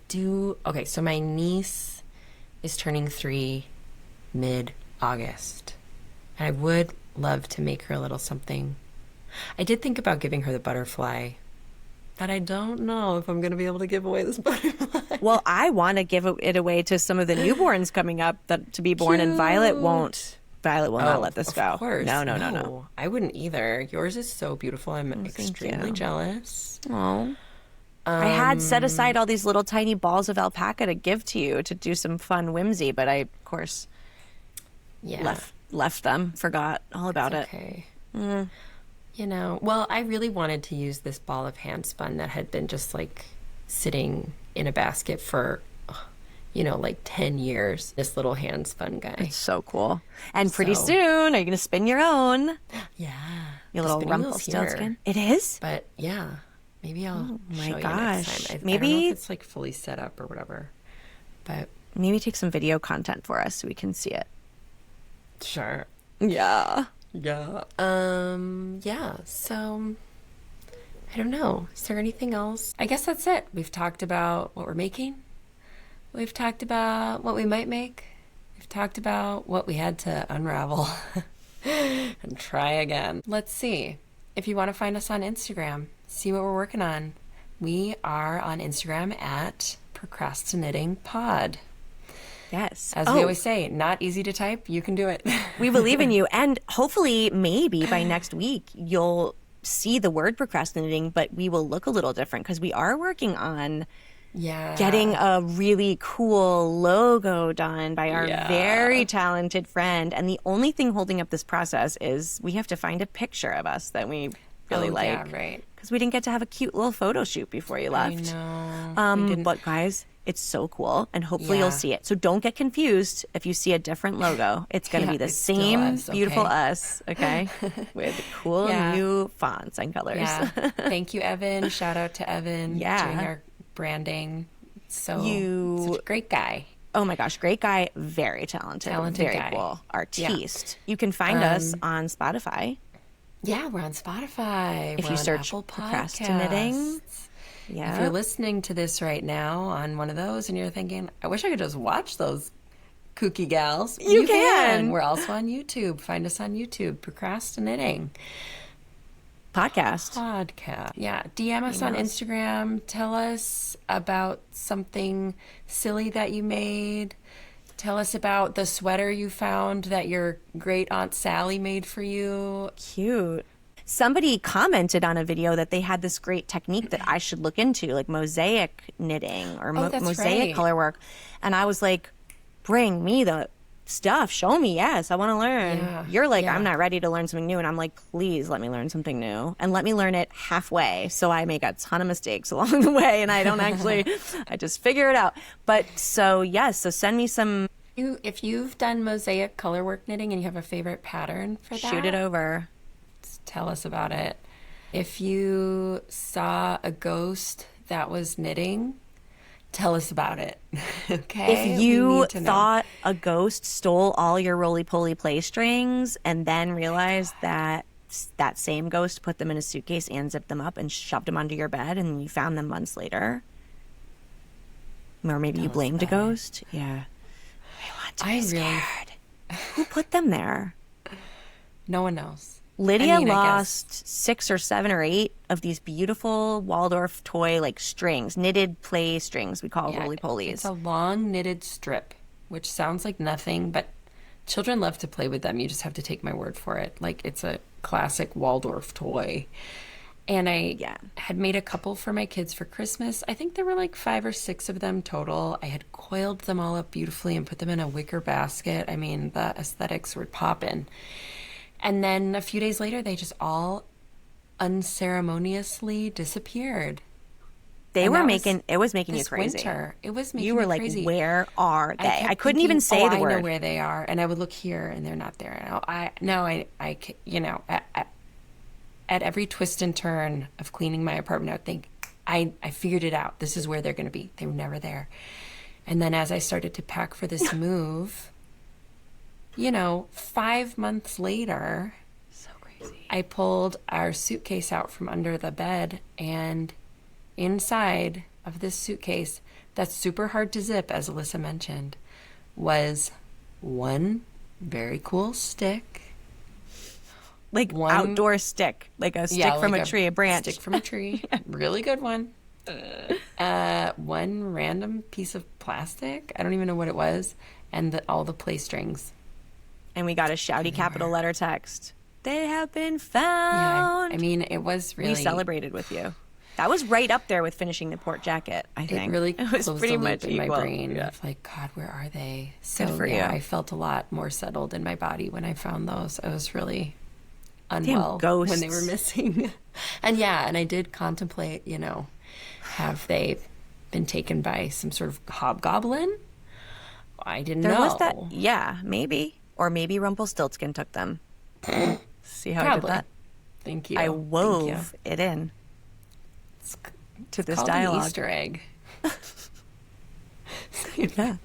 do... Okay, so my niece is turning 3 mid-August. And I would love to make her a little something. I did think about giving her the butterfly, but I don't know if I'm going to be able to give away this butterfly. Well, I want to give it away to some of the newborns coming up to be born, and Violet will not let this go. Of course. No. I wouldn't either. Yours is so beautiful. I'm extremely jealous. Oh. I had set aside all these little tiny balls of alpaca to give to you to do some fun whimsy, but I, of course, left them, forgot all about it. Okay. Well, I really wanted to use this ball of handspun that had been just like sitting in a basket for, like 10 years. This little handspun guy. It's so cool. And pretty soon, are you going to spin your own? Yeah. Your little Rumpelstiltskin. It is? But yeah, maybe I'll show you next time. Maybe I don't know if it's like fully set up or whatever, but maybe take some video content for us so we can see it. Sure. Yeah. Yeah. So I don't know. Is there anything else? I guess that's it. We've talked about what we're making. We've talked about what we might make. We've talked about what we had to unravel and try again. Let's see. if you want to find us on Instagram, see what we're working on. We are on Instagram at Procrastiknitting. Yes. As we always say, not easy to type. You can do it. We believe in you. And hopefully, maybe by next week, you'll see the word procrastinating, but we will look a little different because we are working on getting a really cool logo done by our very talented friend. And the only thing holding up this process is we have to find a picture of us that we really like. Yeah, right. Because we didn't get to have a cute little photo shoot before you left. I know. But guys, it's so cool. And hopefully you'll see it. So don't get confused if you see a different logo. It's going to be the same us, beautiful us, okay? With cool new fonts and colors. Yeah. Thank you, Evan. Shout out to Evan doing our branding. Such a great guy. Oh my gosh, great guy, very talented very guy. Cool artiste. Yeah. You can find us on Spotify. Yeah, we're on Spotify. If you search Procrastinating. Yeah. If you're listening to this right now on one of those and you're thinking, I wish I could just watch those kooky gals. You can. We're also on YouTube. Find us on YouTube, Procrastinating. Podcast. Yeah. DM us on Instagram. Tell us about something silly that you made. Tell us about the sweater you found that your great Aunt Sally made for you. Cute. Somebody commented on a video that they had this great technique that I should look into, like mosaic knitting or mosaic color work. And I was like, bring me the stuff. Show me. Yes, I want to learn. Yeah. You're like, I'm not ready to learn something new. And I'm like, please let me learn something new. And let me learn it halfway. So I make a ton of mistakes along the way. And I don't actually, I just figure it out. But so, yes, so send me some. If you've done mosaic color work knitting and you have a favorite pattern for that, shoot it over. Tell us about it. If you saw a ghost that was knitting, tell us about it. Okay? If you thought a ghost stole all your roly-poly play strings and then realized that that same ghost put them in a suitcase and zipped them up and shoved them under your bed and you found them months later. Or maybe you blamed a ghost. Yeah. I want to be scared. Who put them there? No one knows. Lydia lost 6 or 7 or 8 of these beautiful Waldorf toy like strings, knitted play strings we call roly-polies. It's a long knitted strip, which sounds like nothing, but children love to play with them. You just have to take my word for it. Like, it's a classic Waldorf toy. And I had made a couple for my kids for Christmas. I think there were like 5 or 6 of them total. I had coiled them all up beautifully and put them in a wicker basket. I mean, the aesthetics were popping. And then a few days later, they just all unceremoniously disappeared. It was making you crazy. Winter. It was making you were me like, crazy. Where are they? I couldn't even say the word. I know where they are, and I would look here, and they're not there. At every twist and turn of cleaning my apartment, I would think, I figured it out. This is where they're going to be. They were never there. And then as I started to pack for this move. 5 months later, so crazy. I pulled our suitcase out from under the bed, and inside of this suitcase, that's super hard to zip, as Elyssa mentioned, was one very cool stick. Like one outdoor stick, like a stick from a tree, a branch. Stick from a tree. Really good one. One random piece of plastic. I don't even know what it was. And all the play strings. And we got a shouty capital letter text. They have been found. Yeah, I mean, it was really. We celebrated with you. That was right up there with finishing the port jacket, I think. It was pretty much in my brain. Yeah. Like, God, where are they? So, good for you. I felt a lot more settled in my body when I found those. I was really unwell when they were missing. And I did contemplate, have they been taken by some sort of hobgoblin? I didn't know. Was that? Yeah, maybe. Or maybe Rumpelstiltskin took them. See how Probably. I did that? Thank you. I wove it in to this dialogue. An Easter egg. Yeah.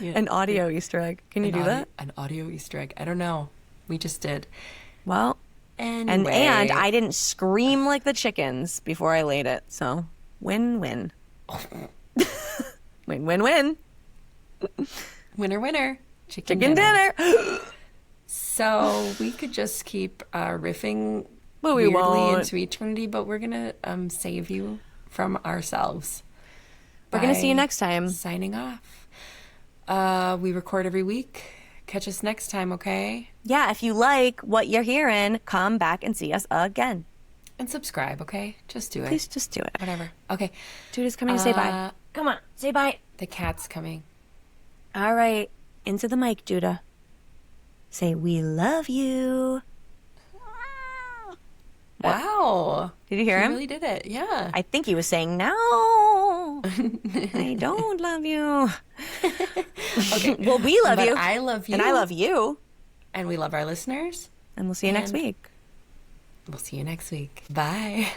An audio Easter egg. Can you do that? An audio Easter egg. I don't know. We just did. Well, anyway. and I didn't scream like the chickens before I laid it. So win-win. Win-win-win. Winner. Chicken dinner. So we could just keep riffing But we weirdly won't. into eternity, but we're going to save you from ourselves. We're going to see you next time. Signing off. We record every week. Catch us next time, okay? Yeah, if you like what you're hearing, come back and see us again. And subscribe, okay? Just do it. Please just do it. Whatever. Okay. Duda's coming to say bye. Come on, say bye. The cat's coming. All right, into the mic, Duda. Say, we love you. Wow. Did you hear him? He really did it. Yeah. I think he was saying, no, I don't love you. Okay. Well, we love you. I love you. And I love you. And we love our listeners. And we'll see you next week. We'll see you next week. Bye.